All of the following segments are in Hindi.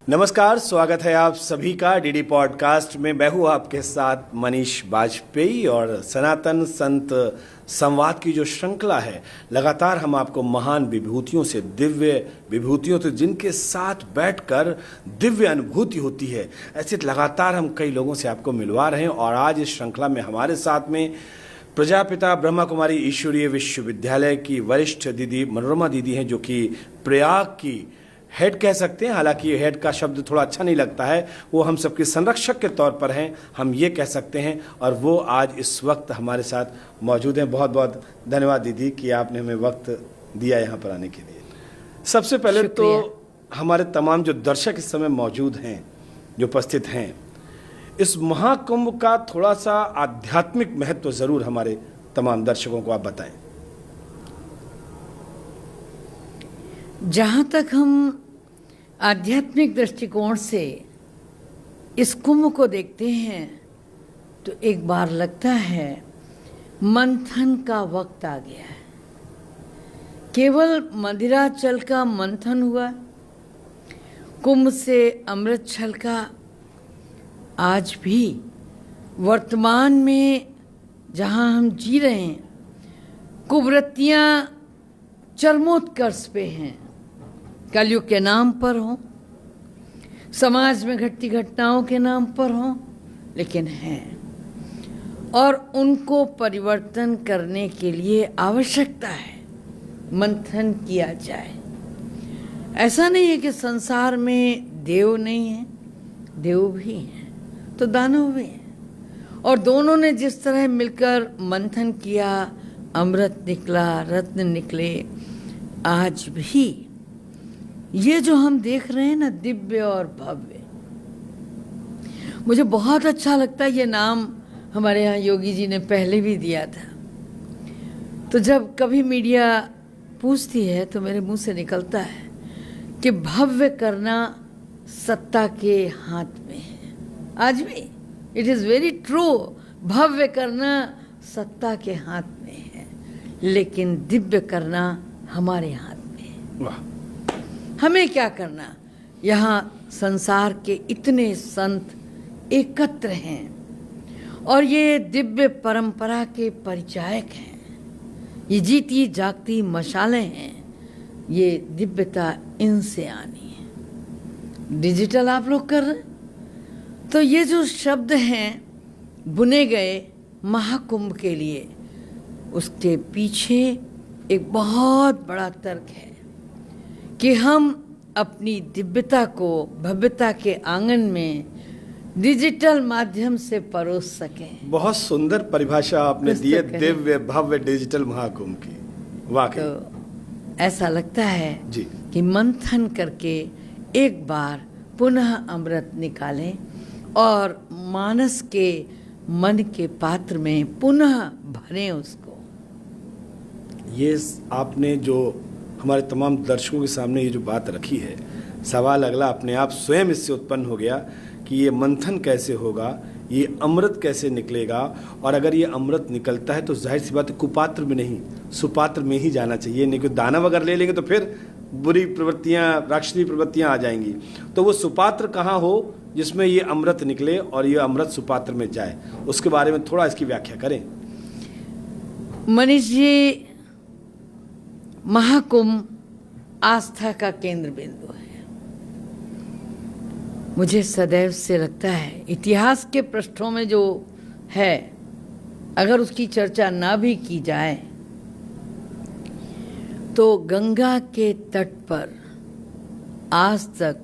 नमस्कार, स्वागत है आप सभी का डीडी पॉडकास्ट में। मैं हूँ आपके साथ मनीष बाजपेयी और सनातन संत संवाद की जो श्रृंखला है, लगातार हम आपको महान विभूतियों से, दिव्य विभूतियों से जिनके साथ बैठकर दिव्य अनुभूति होती है, ऐसे लगातार हम कई लोगों से आपको मिलवा रहे हैं। और आज इस श्रृंखला में हमारे साथ में प्रजापिता ब्रह्मा कुमारी ईश्वरीय विश्वविद्यालय की वरिष्ठ दीदी मनोरमा दीदी हैं, जो कि प्रयाग की हेड कह सकते हैं। हालांकि हेड का शब्द थोड़ा अच्छा नहीं लगता है, वो हम सबके संरक्षक के तौर पर हैं, हम ये कह सकते हैं। और वो आज इस वक्त हमारे साथ मौजूद हैं। बहुत बहुत धन्यवाद दीदी कि आपने हमें वक्त दिया यहाँ पर आने के लिए। सबसे पहले तो हमारे तमाम जो दर्शक इस समय मौजूद हैं, जो उपस्थित हैं, इस महाकुंभ का थोड़ा सा आध्यात्मिक महत्व ज़रूर हमारे तमाम दर्शकों को आप बताएं। जहाँ तक हम आध्यात्मिक दृष्टिकोण से इस कुंभ को देखते हैं तो एक बार लगता है मंथन का वक्त आ गया है। केवल मदिरा जल का मंथन हुआ, कुंभ से अमृत छलका। आज भी वर्तमान में जहाँ हम जी रहे हैं, कुवृत्तियाँ चरमोत्कर्ष पे हैं, कलयुग के नाम पर हों, समाज में घटती घटनाओं के नाम पर हों, लेकिन हैं। और उनको परिवर्तन करने के लिए आवश्यकता है मंथन किया जाए। ऐसा नहीं है कि संसार में देव नहीं है, देव भी हैं तो दानव भी हैं। और दोनों ने जिस तरह मिलकर मंथन किया, अमृत निकला, रत्न निकले। आज भी ये जो हम देख रहे हैं ना, दिव्य और भव्य, मुझे बहुत अच्छा लगता है। ये नाम हमारे यहाँ योगी जी ने पहले भी दिया था। तो जब कभी मीडिया पूछती है तो मेरे मुंह से निकलता है कि भव्य करना सत्ता के हाथ में है। आज भी इट इज़ वेरी ट्रू, भव्य करना सत्ता के हाथ में है, लेकिन दिव्य करना हमारे हाथ में है। वाह। हमें क्या करना? यहाँ संसार के इतने संत एकत्र हैं और ये दिव्य परंपरा के परिचायक हैं। ये जीती जागती मशालें हैं। ये दिव्यता इनसे आनी है। डिजिटल आप लोग कर रहे हैं, तो ये जो शब्द हैं बुने गए महाकुंभ के लिए, उसके पीछे एक बहुत बड़ा तर्क है कि हम अपनी दिव्यता को भव्यता के आंगन में डिजिटल माध्यम से परोस सकें। बहुत सुंदर परिभाषा आपने दी है दिव्य भव्य डिजिटल महाकुंभ की, वाकई। तो ऐसा लगता है जी कि मंथन करके एक बार पुनः अमृत निकालें और मानस के मन के पात्र में पुनः भरें उसको। ये आपने जो हमारे तमाम दर्शकों के सामने ये जो बात रखी है, सवाल अगला अपने आप स्वयं इससे उत्पन्न हो गया कि ये मंथन कैसे होगा, ये अमृत कैसे निकलेगा। और अगर ये अमृत निकलता है तो जाहिर सी बात है कुपात्र में नहीं, सुपात्र में ही जाना चाहिए। नहीं कि दानव अगर ले लेंगे तो फिर बुरी प्रवृत्तियाँ, राक्षसी प्रवृत्तियाँ आ जाएंगी। तो वो सुपात्र कहाँ हो जिसमें ये अमृत निकले और ये अमृत सुपात्र में जाए, उसके बारे में थोड़ा इसकी व्याख्या करें। मनीष जी, महाकुंभ आस्था का केंद्र बिंदु है। मुझे सदैव से लगता है इतिहास के पृष्ठों में जो है, अगर उसकी चर्चा ना भी की जाए तो गंगा के तट पर आज तक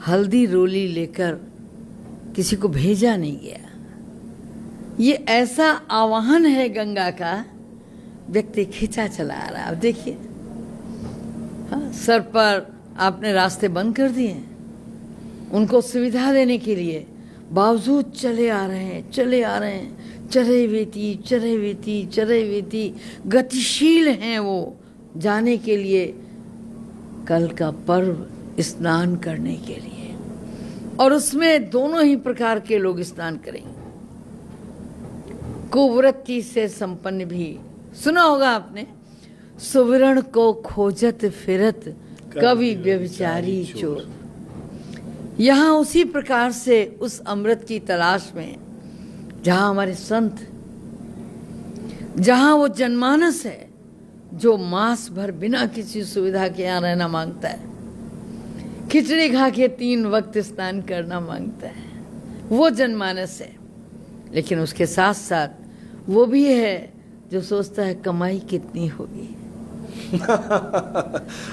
हल्दी रोली लेकर किसी को भेजा नहीं गया। ये ऐसा आवाहन है गंगा का, व्यक्ति खींचा चला आ रहा है। अब देखिए, हाँ, सर पर आपने रास्ते बंद कर दिए उनको सुविधा देने के लिए, बावजूद चले आ रहे हैं, चले आ रहे हैं। चरे वेती चरे वेती चरे वेती, गतिशील हैं वो जाने के लिए कल का पर्व स्नान करने के लिए। और उसमें दोनों ही प्रकार के लोग स्नान करेंगे। कुवृत्ति से संपन्न भी, सुना होगा आपने, सुवर्ण को खोजत फिरत कवि व्यभिचारी चोर। यहाँ उसी प्रकार से उस अमृत की तलाश में जहाँ हमारे संत, जहाँ वो जनमानस है जो मास भर बिना किसी सुविधा के यहाँ रहना मांगता है, खिचड़ी खा के 3 वक्त स्नान करना मांगता है, वो जनमानस है। लेकिन उसके साथ साथ वो भी है जो सोचता है कमाई कितनी होगी।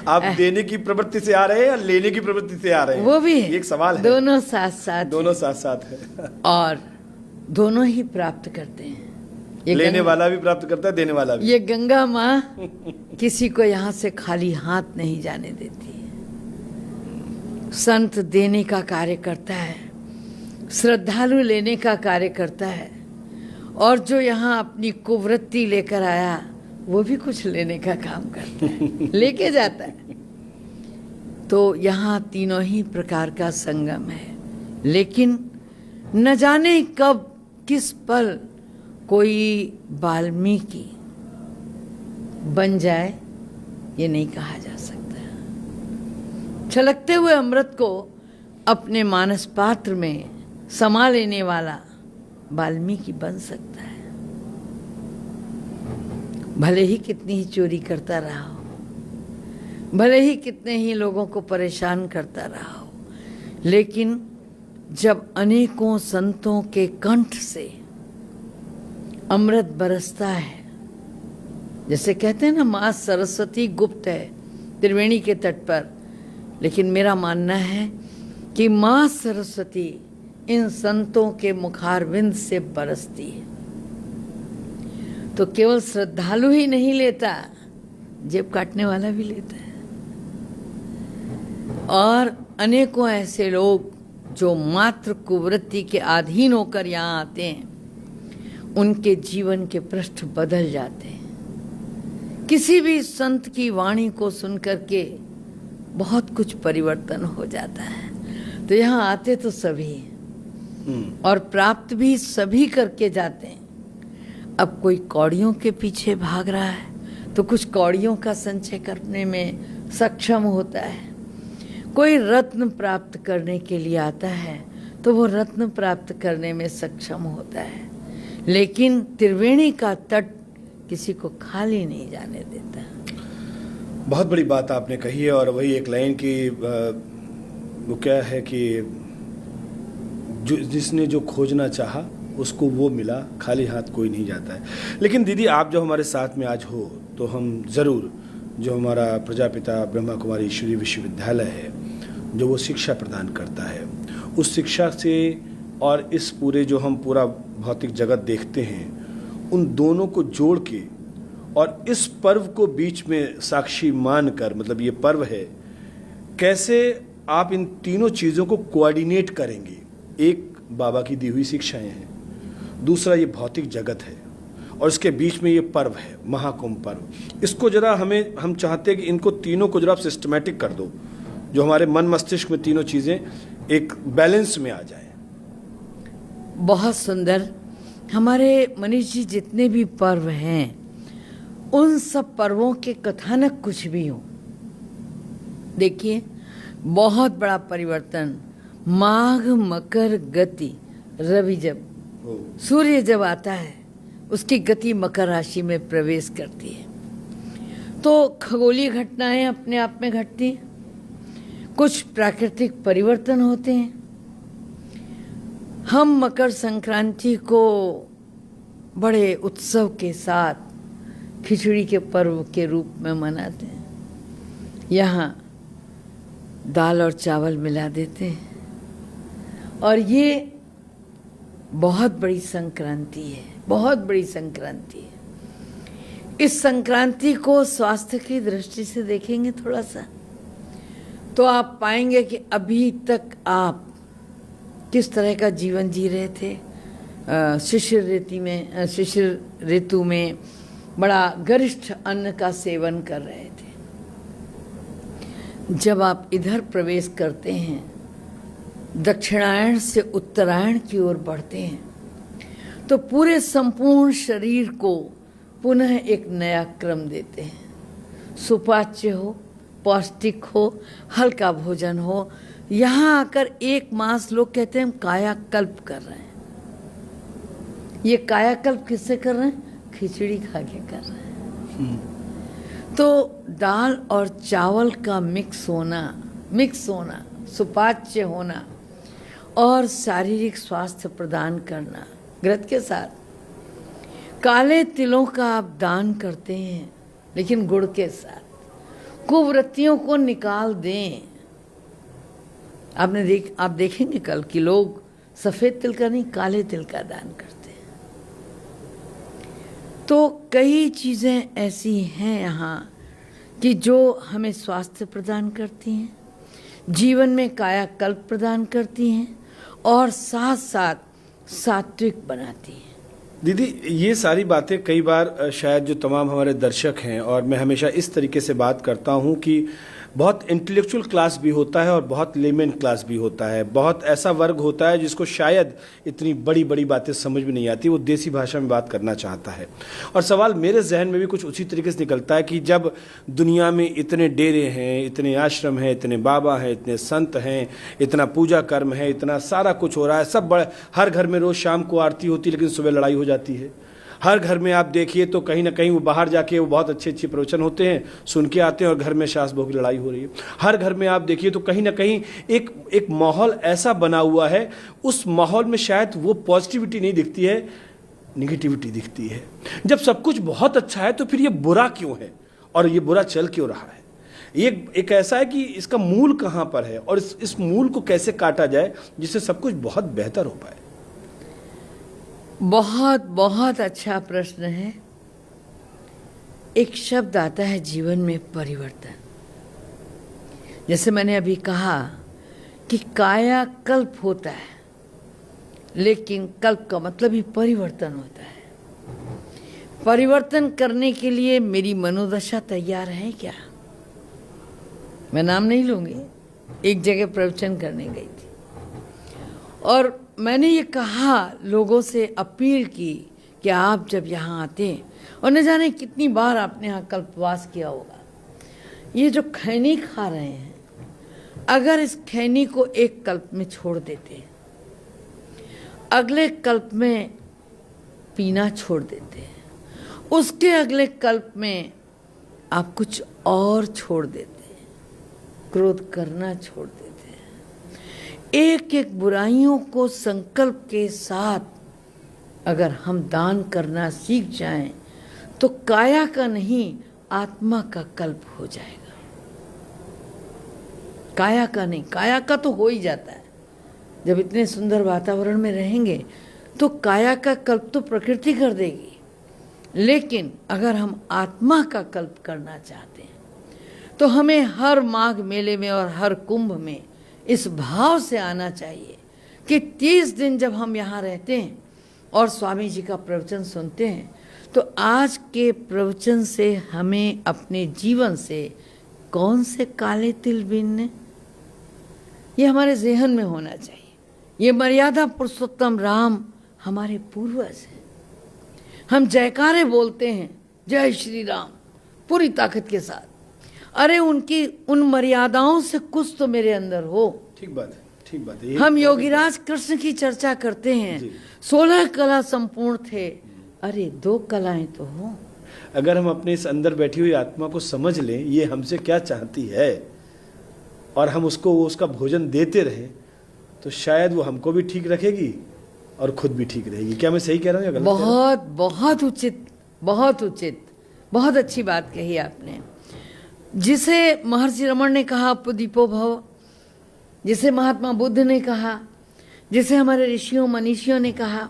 आप देने की प्रवृत्ति से आ रहे हैं या लेने की प्रवृत्ति से आ रहे हैं? वो भी है, ये एक सवाल है। दोनों साथ साथ, दोनों साथ साथ है। और दोनों ही प्राप्त करते हैं। ये लेने वाला भी प्राप्त करता है, देने वाला भी। ये गंगा माँ किसी को यहाँ से खाली हाथ नहीं जाने देती है। संत देने का कार्य करता है, श्रद्धालु लेने का कार्य करता है, और जो यहाँ अपनी कुवृत्ति लेकर आया वो भी कुछ लेने का काम करता है, लेके जाता है। तो यहाँ तीनों ही प्रकार का संगम है। लेकिन न जाने कब किस पल कोई वाल्मीकि बन जाए, ये नहीं कहा जा सकता। छलकते हुए अमृत को अपने मानस पात्र में समा लेने वाला वाल्मीकि बन सकता है। भले ही कितनी ही चोरी करता रहा हो, भले ही कितने ही लोगों को परेशान करता रहा हो, लेकिन जब अनेकों संतों के कंठ से अमृत बरसता है, जैसे कहते हैं ना, माँ सरस्वती गुप्त है त्रिवेणी के तट पर, लेकिन मेरा मानना है कि माँ सरस्वती इन संतों के मुखारविंद से बरसती है। तो केवल श्रद्धालु ही नहीं लेता, जेब काटने वाला भी लेता है। और अनेकों ऐसे लोग जो मात्र कुवृत्ति के अधीन होकर यहाँ आते हैं, उनके जीवन के पृष्ठ बदल जाते हैं। किसी भी संत की वाणी को सुनकर के बहुत कुछ परिवर्तन हो जाता है। तो यहाँ आते तो सभी और प्राप्त भी सभी करके जाते हैं। अब कोई कौड़ियों के पीछे भाग रहा है तो कुछ कौड़ियों का संचय करने में सक्षम होता है। कोई रत्न प्राप्त करने के लिए आता है तो वो रत्न प्राप्त करने में सक्षम होता है। लेकिन त्रिवेणी का तट किसी को खाली नहीं जाने देता। बहुत बड़ी बात आपने कही है। और वही एक लाइन की वो क्या है कि जिसने जो खोजना चाहा उसको वो मिला, खाली हाथ कोई नहीं जाता है। लेकिन दीदी, आप जो हमारे साथ में आज हो तो हम ज़रूर, जो हमारा प्रजापिता ब्रह्मा कुमारी ईश्वरीय विश्वविद्यालय है, जो वो शिक्षा प्रदान करता है, उस शिक्षा से और इस पूरे जो हम पूरा भौतिक जगत देखते हैं, उन दोनों को जोड़ के और इस पर्व को बीच में साक्षी मानकर, मतलब ये पर्व है, कैसे आप इन तीनों चीज़ों को कोऑर्डिनेट करेंगे? एक बाबा की दी हुई शिक्षाएं हैं, दूसरा ये भौतिक जगत है, और इसके बीच में ये पर्व है, महाकुंभ पर्व। इसको जरा हम चाहते हैं कि इनको तीनों को जरा आप सिस्टमेटिक कर दो, जो हमारे मन मस्तिष्क में तीनों चीज़ें एक बैलेंस में आ जाए। बहुत सुंदर। हमारे मनीष जी, जितने भी पर्व हैं, उन सब पर्वों के कथानक कुछ भी हो, देखिए बहुत बड़ा परिवर्तन। माघ मकर गति, रवि जब, सूर्य जब आता है, उसकी गति मकर राशि में प्रवेश करती है, तो खगोलीय घटनाएं अपने आप में घटती हैं, कुछ प्राकृतिक परिवर्तन होते हैं। हम मकर संक्रांति को बड़े उत्सव के साथ खिचड़ी के पर्व के रूप में मनाते हैं। यहाँ दाल और चावल मिला देते हैं, और ये बहुत बड़ी संक्रांति है, बहुत बड़ी संक्रांति है। इस संक्रांति को स्वास्थ्य की दृष्टि से देखेंगे थोड़ा सा, तो आप पाएंगे कि अभी तक आप किस तरह का जीवन जी रहे थे। शिशिर ऋतु में बड़ा गरिष्ठ अन्न का सेवन कर रहे थे। जब आप इधर प्रवेश करते हैं, दक्षिणायन से उत्तरायण की ओर बढ़ते हैं, तो पूरे संपूर्ण शरीर को पुनः एक नया क्रम देते हैं। सुपाच्य हो, पौष्टिक हो, हल्का भोजन हो, यहाँ आकर एक मास लोग कहते हैं हम कायाकल्प कर रहे हैं। ये कायाकल्प किससे कर रहे हैं? खिचड़ी खा के कर रहे हैं। तो दाल और चावल का मिक्स होना, सुपाच्य होना और शारीरिक स्वास्थ्य प्रदान करना व्रत के साथ। काले तिलों का आप दान करते हैं लेकिन गुड़ के साथ। कुवृत्तियों को निकाल दें। आप देखेंगे कल कि लोग सफेद तिल का नहीं, काले तिल का दान करते हैं। तो कई चीजें ऐसी हैं यहाँ कि जो हमें स्वास्थ्य प्रदान करती हैं, जीवन में कायाकल्प प्रदान करती हैं और साथ साथ सात्विक बनाती हैं। दीदी, ये सारी बातें कई बार शायद जो तमाम हमारे दर्शक हैं, और मैं हमेशा इस तरीके से बात करता हूँ कि बहुत इंटेलेक्चुअल क्लास भी होता है और बहुत लेमन क्लास भी होता है। बहुत ऐसा वर्ग होता है जिसको शायद इतनी बड़ी बड़ी बातें समझ में नहीं आती, वो देसी भाषा में बात करना चाहता है। और सवाल मेरे जहन में भी कुछ उसी तरीके से निकलता है कि जब दुनिया में इतने डेरे हैं, इतने आश्रम हैं, इतने बाबा हैं, इतने संत हैं, इतना पूजा कर्म है, इतना सारा कुछ हो रहा है, सब बड़ा, हर घर में रोज़ शाम को आरती होती है लेकिन सुबह लड़ाई हो जाती है। हर घर में आप देखिए तो कहीं ना कहीं वो बाहर जाके वो बहुत अच्छे अच्छे प्रवचन होते हैं, सुन के आते हैं और घर में सास बहू की लड़ाई हो रही है। हर घर में आप देखिए तो कहीं ना कहीं एक माहौल ऐसा बना हुआ है, उस माहौल में शायद वो पॉजिटिविटी नहीं दिखती है, निगेटिविटी दिखती है। जब सब कुछ बहुत अच्छा है तो फिर ये बुरा क्यों है और ये बुरा चल क्यों रहा है? ये एक ऐसा है कि इसका मूल कहाँ पर है और इस मूल को कैसे काटा जाए जिससे सब कुछ बहुत बेहतर हो पाए? बहुत बहुत अच्छा प्रश्न है। एक शब्द आता है जीवन में, परिवर्तन। जैसे मैंने अभी कहा कि कायाकल्प होता है, लेकिन कल्प का मतलब ही परिवर्तन होता है। परिवर्तन करने के लिए मेरी मनोदशा तैयार है क्या? मैं नाम नहीं लूंगी। एक जगह प्रवचन करने गई थी और मैंने ये कहा, लोगों से अपील की कि आप जब यहाँ आते हैं, और न जाने कितनी बार आपने यहाँ कल्पवास किया होगा, ये जो खैनी खा रहे हैं, अगर इस खैनी को एक कल्प में छोड़ देते हैं, अगले कल्प में पीना छोड़ देते हैं, उसके अगले कल्प में आप कुछ और छोड़ देते हैं, क्रोध करना छोड़ देते हैं। एक एक बुराइयों को संकल्प के साथ अगर हम दान करना सीख जाएं तो काया का नहीं, आत्मा का कल्प हो जाएगा। काया का नहीं, काया का तो हो ही जाता है। जब इतने सुंदर वातावरण में रहेंगे तो काया का कल्प तो प्रकृति कर देगी, लेकिन अगर हम आत्मा का कल्प करना चाहते हैं तो हमें हर माघ मेले में और हर कुंभ में इस भाव से आना चाहिए कि 30 दिन जब हम यहाँ रहते हैं और स्वामी जी का प्रवचन सुनते हैं, तो आज के प्रवचन से हमें अपने जीवन से कौन से काले तिल बीनने, ये हमारे ज़हन में होना चाहिए। ये मर्यादा पुरुषोत्तम राम हमारे पूर्वज हैं। हम जयकारे बोलते हैं, जय श्री राम, पूरी ताकत के साथ। अरे उनकी उन मर्यादाओं से कुछ तो मेरे अंदर हो। ठीक बात है, ठीक बात है। हम योगीराज कृष्ण की चर्चा करते हैं, 16 कला संपूर्ण थे, अरे 2 कलाएं तो हो। अगर हम अपने इस अंदर बैठी हुई आत्मा को समझ लें, ये हमसे क्या चाहती है, और हम उसको उसका भोजन देते रहें, तो शायद वो हमको भी ठीक रखेगी और खुद भी ठीक रहेगी। क्या मैं सही कह रहा हूँ या गलत? बहुत बहुत उचित, बहुत उचित, बहुत अच्छी बात कही आपने। जिसे महर्षि रमण ने कहा पुदीपो भव, जिसे महात्मा बुद्ध ने कहा, जिसे हमारे ऋषियों मनीषियों ने कहा।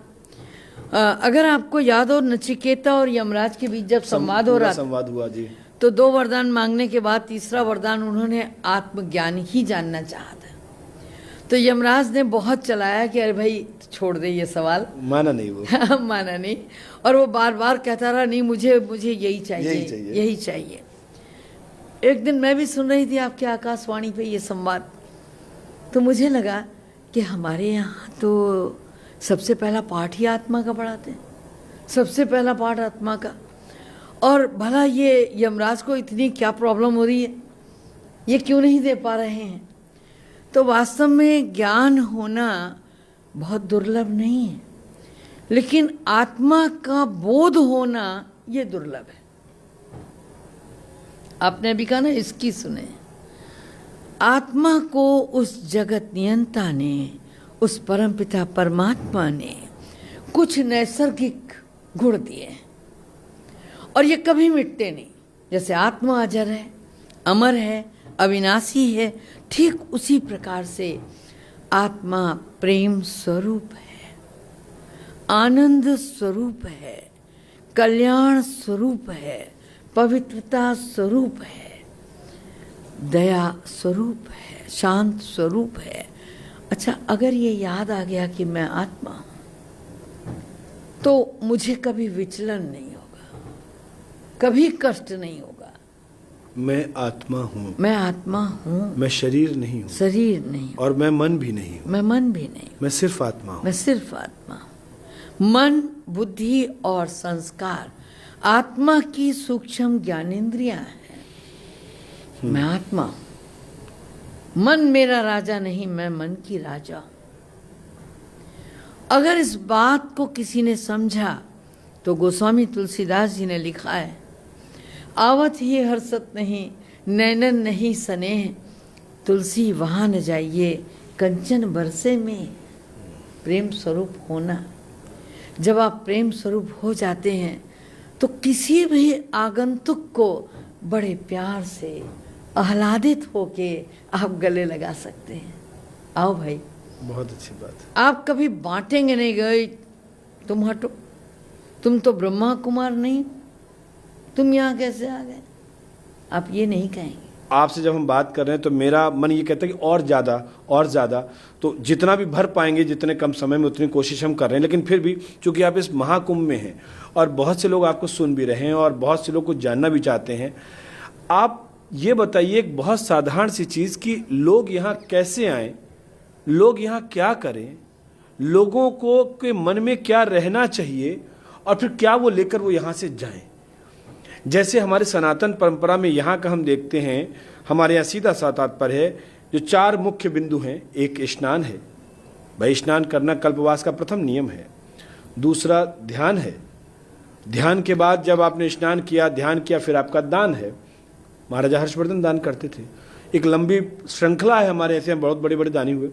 अगर आपको याद हो, नचिकेता और यमराज के बीच जब संवाद हो रहा, संवाद हुआ जी, तो 2 वरदान मांगने के बाद तीसरा वरदान उन्होंने आत्मज्ञान ही जानना चाहा था। तो यमराज ने बहुत चलाया कि अरे भाई छोड़ दे ये सवाल, माना नहीं वो माना नहीं, और वो बार बार कहता रहा नहीं मुझे यही चाहिए, यही चाहिए। एक दिन मैं भी सुन रही थी आपके आकाशवाणी पे ये संवाद, तो मुझे लगा कि हमारे यहाँ तो सबसे पहला पाठ ही आत्मा का पढ़ाते हैं, सबसे पहला पाठ आत्मा का। और भला ये यमराज को इतनी क्या प्रॉब्लम हो रही है, ये क्यों नहीं दे पा रहे हैं? तो तो वास्तव में ज्ञान होना बहुत दुर्लभ नहीं है, लेकिन आत्मा का बोध होना ये दुर्लभ है। आपने अभी कहा ना, इसकी सुने। आत्मा को उस जगत नियंता ने, उस परमपिता परमात्मा ने कुछ नैसर्गिक गुण दिए और ये कभी मिटते नहीं। जैसे आत्मा अजर है, अमर है, अविनाशी है, ठीक उसी प्रकार से आत्मा प्रेम स्वरूप है, आनंद स्वरूप है, कल्याण स्वरूप है, पवित्रता स्वरूप है, दया स्वरूप है, शांत स्वरूप है। अच्छा, अगर ये याद आ गया कि मैं आत्मा हूं, तो मुझे कभी विचलन नहीं होगा, कभी कष्ट नहीं होगा। मैं आत्मा हूँ, मैं आत्मा हूँ, मैं शरीर नहीं हूँ, शरीर नहीं हूँ, और मैं मन भी नहीं हूँ, मैं मन भी नहीं हूँ, मैं सिर्फ आत्मा हूँ। मैं सिर्फ आत्मा हूँ। मन, बुद्धि और संस्कार आत्मा की सूक्ष्म ज्ञानेंद्रियां हैं। मैं आत्मा हूं। मन मेरा राजा नहीं, मैं मन की राजा हूं। अगर इस बात को किसी ने समझा तो गोस्वामी तुलसीदास जी ने लिखा है, आवत ही हर्षत नहीं, नैनन नहीं स्नेह, तुलसी वहां न जाइए, कंचन बरसे में। प्रेम स्वरूप होना, जब आप प्रेम स्वरूप हो जाते हैं तो किसी भी आगंतुक को बड़े प्यार से आह्लादित होके आप गले लगा सकते हैं। आओ भाई, बहुत अच्छी बात है। आप कभी बांटेंगे नहीं, गए तुम हटो, तुम तो ब्रह्मा कुमार नहीं, तुम यहाँ कैसे आ गए, आप ये नहीं कहेंगे। आपसे जब हम बात कर रहे हैं तो मेरा मन ये कहता है कि और ज़्यादा, तो जितना भी भर पाएंगे, जितने कम समय में उतनी कोशिश हम कर रहे हैं। लेकिन फिर भी चूंकि आप इस महाकुंभ में हैं और बहुत से लोग आपको सुन भी रहे हैं और बहुत से लोग को जानना भी चाहते हैं, आप ये बताइए एक बहुत साधारण सी चीज़ कि लोग यहाँ कैसे आएँ, लोग यहाँ क्या करें, लोगों को के मन में क्या रहना चाहिए और फिर क्या वो लेकर वो यहाँ से जाएं। जैसे हमारे सनातन परंपरा में यहाँ का हम देखते हैं, हमारे यहाँ सीधा सा तात्पर्य है, जो 4 मुख्य बिंदु हैं। एक स्नान है, भाई स्नान करना कल्पवास का प्रथम नियम है। दूसरा ध्यान है, ध्यान के बाद जब आपने स्नान किया, ध्यान किया, फिर आपका दान है। महाराजा हर्षवर्धन दान करते थे। एक लंबी श्रृंखला है, हमारे ऐसे बहुत बड़े बड़े दानी हुए।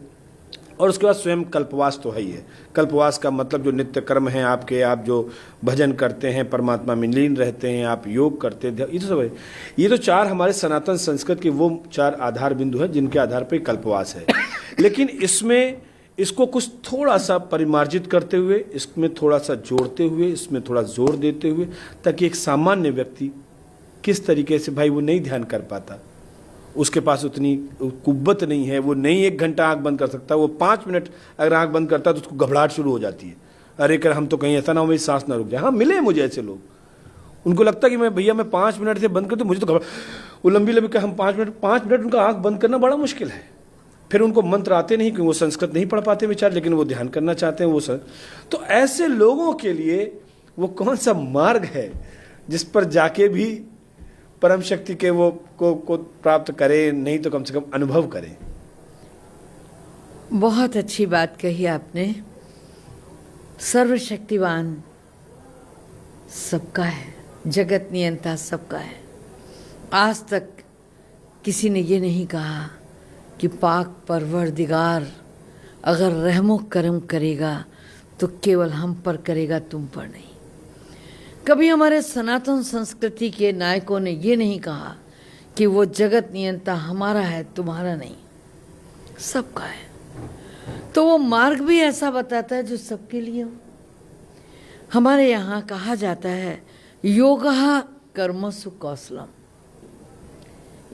और उसके बाद स्वयं कल्पवास तो है ही है। कल्पवास का मतलब जो नित्य कर्म है आपके, आप जो भजन करते हैं, परमात्मा में लीन रहते हैं, आप योग करते हैं, ये तो सब है। ये तो 4 हमारे सनातन संस्कृत के वो 4 आधार बिंदु हैं जिनके आधार पर कल्पवास है। लेकिन इसमें इसको कुछ थोड़ा सा परिमार्जित करते हुए, इसमें थोड़ा सा जोड़ते हुए, इसमें थोड़ा जोर देते हुए, ताकि एक सामान्य व्यक्ति किस तरीके से, भाई वो नहीं ध्यान कर पाता, उसके पास उतनी कुव्वत नहीं है, वो नहीं 1 घंटा आंख बंद कर सकता, वो 5 मिनट अगर आंख बंद करता है तो उसको घबराहट शुरू हो जाती है। अरे कर हम तो कहीं ऐसा ना हो मेरी सांस ना रुक जाए। हाँ, मिले मुझे ऐसे लोग, उनको लगता है कि मैं भैया मैं 5 मिनट से बंद कर दूँ, मुझे तो वो लंबी लंबी हम 5 मिनट उनका आंख बंद करना बड़ा मुश्किल है। फिर उनको मंत्र आते नहीं, क्योंकि वो संस्कृत नहीं पढ़ पाते बेचार, लेकिन वो ध्यान करना चाहते हैं वो सर। तो ऐसे लोगों के लिए वो कौन सा मार्ग है जिस पर जाके भी परम शक्ति के वो को प्राप्त करें, नहीं तो कम से कम अनुभव करें। बहुत अच्छी बात कही आपने। सर्वशक्तिवान सबका है, जगत नियंता सबका है। आज तक किसी ने ये नहीं कहा कि पाक परवरदिगार अगर रहमो करम करेगा तो केवल हम पर करेगा, तुम पर नहीं। कभी हमारे सनातन संस्कृति के नायकों ने ये नहीं कहा कि वो जगत नियंता हमारा है, तुम्हारा नहीं, सबका है। तो वो मार्ग भी ऐसा बताता है जो सबके लिए हो। हमारे यहाँ कहा जाता है योगः कर्मसु कौशलम।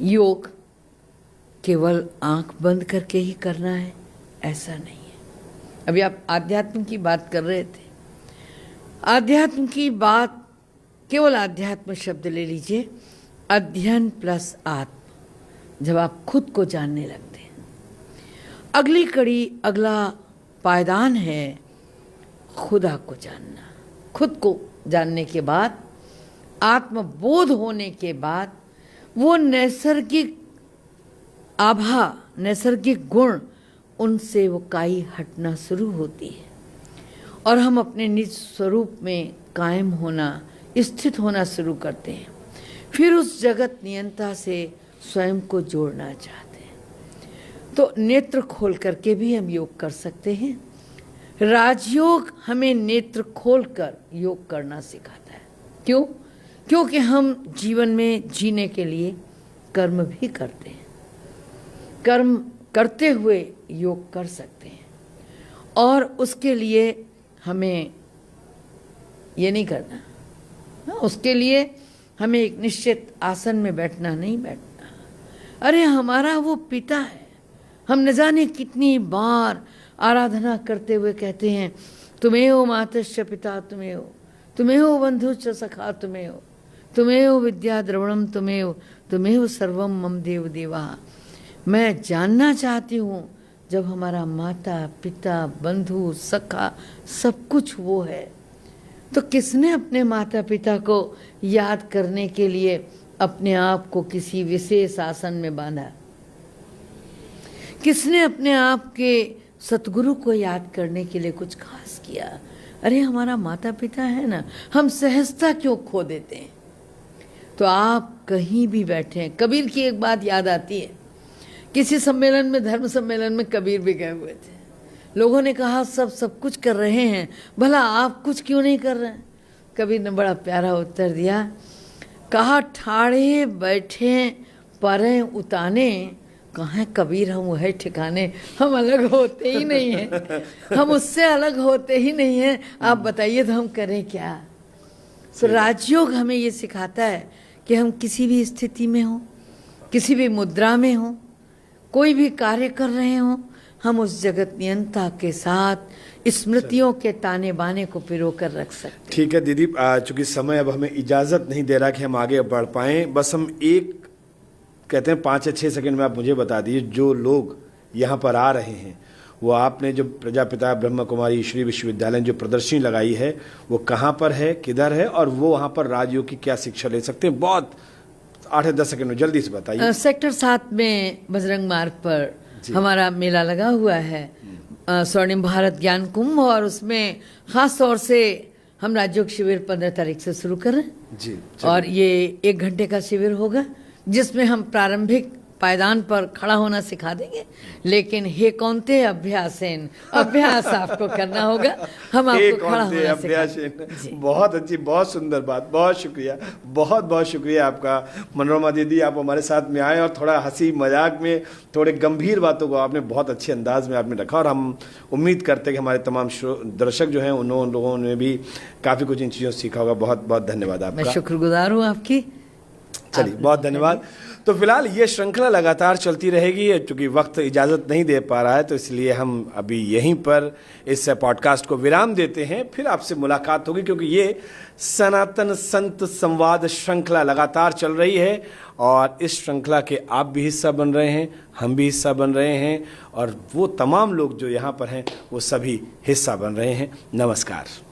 योग केवल आंख बंद करके ही करना है, ऐसा नहीं है। अभी आप आध्यात्म की बात कर रहे थे। आध्यात्म की बात, केवल आध्यात्म शब्द ले लीजिए, अध्ययन प्लस आत्म। जब आप खुद को जानने लगते हैं, अगली कड़ी, अगला पायदान है खुदा को जानना। खुद को जानने के बाद, आत्मबोध होने के बाद, वो नैसर्गिक आभा, नैसर्गिक गुण, उनसे वो काई हटना शुरू होती है और हम अपने निज स्वरूप में कायम होना, स्थित होना शुरू करते हैं। फिर उस जगत नियंता से स्वयं को जोड़ना चाहते हैं। तो नेत्र खोल करके भी हम योग कर सकते हैं। राजयोग हमें नेत्र खोलकर योग करना सिखाता है। क्यों? क्योंकि हम जीवन में जीने के लिए कर्म भी करते हैं। कर्म करते हुए योग कर सकते हैं और उसके लिए हमें ये नहीं करना, उसके लिए हमें एक निश्चित आसन में बैठना नहीं बैठना। अरे हमारा वो पिता है, हम न जाने कितनी बार आराधना करते हुए कहते हैं, तुम्हें मातश्च पिता तुम्हें बंधुश्च सखा तुम्हें विद्या द्रवणम तुम्हें सर्वम मम देव देवा। मैं जानना चाहती हूँ, जब हमारा माता पिता बंधु सखा सब कुछ वो है, तो किसने अपने माता पिता को याद करने के लिए अपने आप को किसी विशेष आसन में बांधा? किसने अपने आप के सतगुरु को याद करने के लिए कुछ खास किया? अरे हमारा माता पिता है ना, हम सहजता क्यों खो देते हैं? तो आप कहीं भी बैठे हैं, कबीर की एक बात याद आती है। किसी सम्मेलन में, धर्म सम्मेलन में कबीर भी गए हुए थे। लोगों ने कहा सब कुछ कर रहे हैं, भला आप कुछ क्यों नहीं कर रहे हैं? कबीर ने बड़ा प्यारा उत्तर दिया, कहा ठाड़े बैठे परे उताने, कहाँ कबीर हम वह ठिकाने, हम अलग होते ही नहीं हैं, हम उससे अलग होते ही नहीं हैं। आप बताइए तो हम करें क्या? तो राजयोग हमें ये सिखाता है कि हम किसी भी स्थिति में हो, किसी भी मुद्रा में हो, कोई भी कार्य कर रहे हो, हम उस जगत नियंता के साथ स्मृतियों के ताने बाने को पिरो कर रख सकते। ठीक है दीदी, चूंकि समय अब हमें इजाज़त नहीं दे रहा कि हम आगे बढ़ पाएँ, बस हम एक कहते हैं 5 या 6 सेकंड में आप मुझे बता दीजिए, जो लोग यहाँ पर आ रहे हैं, वो आपने जो प्रजापिता ब्रह्म कुमारी ईश्वरीय विश्वविद्यालय जो प्रदर्शनी लगाई है, वो कहाँ पर है, किधर है, और वो वहाँ पर राजयोग की क्या शिक्षा ले सकते हैं? बहुत 8 या 10 सेकंड में जल्दी से बताइए। सेक्टर 7 में बजरंग मार्ग पर हमारा मेला लगा हुआ है, स्वर्णिम भारत ज्ञान कुंभ, और उसमें खास तौर से हम राजयोग शिविर 15 तारीख से शुरू कर रहे हैं जी। और ये 1 घंटे का शिविर होगा, जिसमें हम प्रारंभिक पायदान पर खड़ा होना सिखा देंगे, लेकिन हे कौनते अभ्यासेन, अभ्यास आपको करना होगा, हम आपको खड़ा होना सिखाएंगे। बहुत अच्छी, बहुत सुंदर बात, बहुत शुक्रिया, बहुत बहुत शुक्रिया आपका मनोरमा दीदी, आप हमारे साथ में आए और थोड़ा हंसी मजाक में थोड़े गंभीर बातों को आपने बहुत अच्छे अंदाज में आपने रखा, और हम उम्मीद करते हैं कि हमारे तमाम दर्शक जो हैं उन लोगों ने भी काफ़ी कुछ इन चीज़ों से सीखा होगा। बहुत बहुत धन्यवाद आपका। मैं शुक्रगुजार हूँ आपकी। चलिए, बहुत धन्यवाद। तो फिलहाल ये श्रृंखला लगातार चलती रहेगी, क्योंकि वक्त इजाज़त नहीं दे पा रहा है, तो इसलिए हम अभी यहीं पर इस पॉडकास्ट को विराम देते हैं। फिर आपसे मुलाकात होगी, क्योंकि ये सनातन संत संवाद श्रृंखला लगातार चल रही है और इस श्रृंखला के आप भी हिस्सा बन रहे हैं, हम भी हिस्सा बन रहे हैं, और वो तमाम लोग जो यहाँ पर हैं वो सभी हिस्सा बन रहे हैं। नमस्कार।